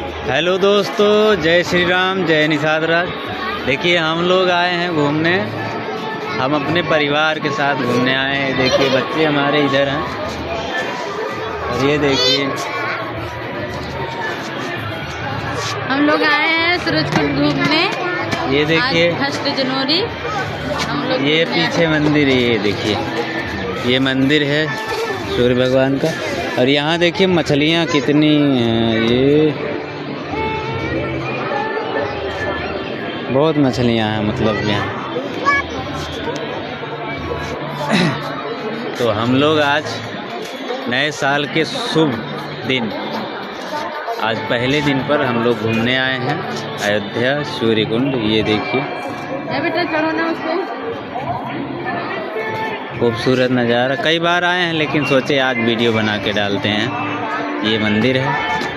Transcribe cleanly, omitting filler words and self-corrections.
Hello दोस्तों, जय श्री राम, जय निषाद राज। देखिए हम लोग आए हैं घूमने, हम अपने परिवार के साथ घूमने आए हैं। देखिए बच्चे हमारे इधर हैं और ये देखिए हम लोग आए हैं सूरजकुंड घूमने। ये देखिए 1 जनवरी हम लोग ये पीछे मंदिर है, ये देखिए ये मंदिर है सूर्य भगवान का। और यहाँ देखिए मछलियाँ कितनी हैं, ये बहुत मछलियाँ हैं मतलब यहाँ। तो हम लोग आज नए साल के शुभ दिन, आज पहले दिन पर हम लोग घूमने आए हैं अयोध्या सूर्यकुंड। ये देखिए बेटा चढ़ो ना उसको। खूबसूरत नज़ारा। कई बार आए हैं लेकिन सोचे आज वीडियो बना के डालते हैं। ये मंदिर है।